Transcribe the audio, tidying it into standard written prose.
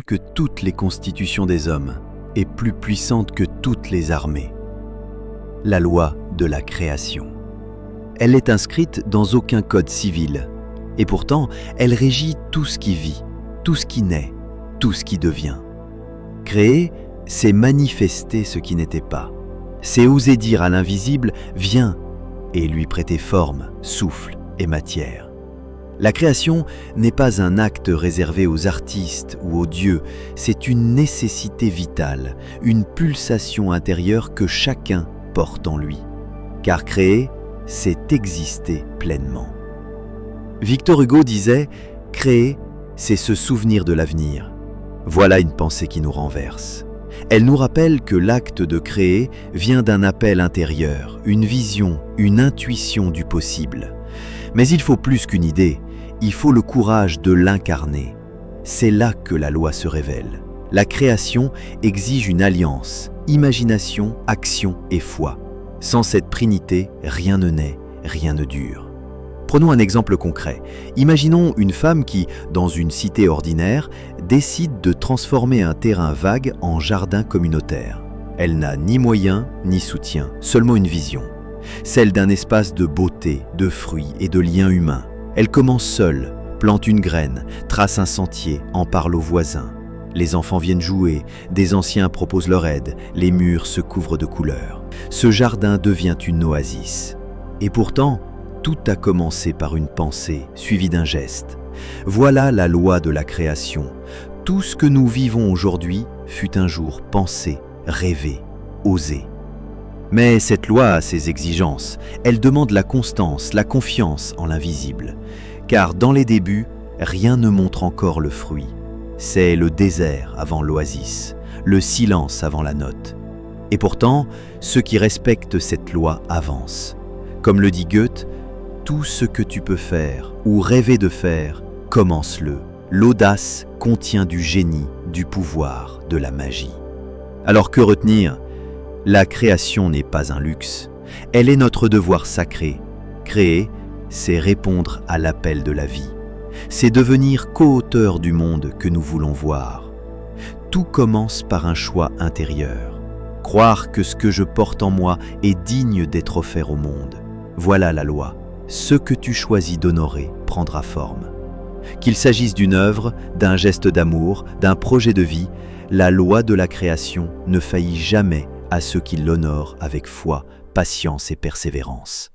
que toutes les constitutions des hommes est plus puissante que toutes les armées. La loi de la création. Elle n'est inscrite dans aucun code civil, et pourtant elle régit tout ce qui vit, tout ce qui naît, tout ce qui devient. Créer, c'est manifester ce qui n'était pas. C'est oser dire à l'invisible « viens » et lui prêter forme, souffle et matière. La création n'est pas un acte réservé aux artistes ou aux dieux, c'est une nécessité vitale, une pulsation intérieure que chacun porte en lui. Car créer, c'est exister pleinement. Victor Hugo disait « Créer, c'est se souvenir de l'avenir ». Voilà une pensée qui nous renverse. Elle nous rappelle que l'acte de créer vient d'un appel intérieur, une vision, une intuition du possible. Mais il faut plus qu'une idée, il faut le courage de l'incarner. C'est là que la loi se révèle. La création exige une alliance, imagination, action et foi. Sans cette trinité, rien ne naît, rien ne dure. Prenons un exemple concret. Imaginons une femme qui, dans une cité ordinaire, décide de transformer un terrain vague en jardin communautaire. Elle n'a ni moyens ni soutien, seulement une vision. Celle d'un espace de beauté, de fruits et de liens humains. Elle commence seule, plante une graine, trace un sentier, en parle aux voisins. Les enfants viennent jouer, des anciens proposent leur aide, les murs se couvrent de couleurs. Ce jardin devient une oasis. Et pourtant, tout a commencé par une pensée, suivie d'un geste. Voilà la loi de la création. Tout ce que nous vivons aujourd'hui fut un jour pensé, rêvé, osé. Mais cette loi a ses exigences. Elle demande la constance, la confiance en l'invisible. Car dans les débuts, rien ne montre encore le fruit. C'est le désert avant l'oasis, le silence avant la note. Et pourtant, ceux qui respectent cette loi avancent. Comme le dit Goethe, tout ce que tu peux faire ou rêver de faire, commence-le. L'audace contient du génie, du pouvoir, de la magie. Alors que retenir ? La création n'est pas un luxe. Elle est notre devoir sacré. Créer, c'est répondre à l'appel de la vie. C'est devenir co-auteur du monde que nous voulons voir. Tout commence par un choix intérieur. Croire que ce que je porte en moi est digne d'être offert au monde. Voilà la loi. Ce que tu choisis d'honorer prendra forme. Qu'il s'agisse d'une œuvre, d'un geste d'amour, d'un projet de vie, la loi de la création ne faillit jamais à ceux qui l'honorent avec foi, patience et persévérance.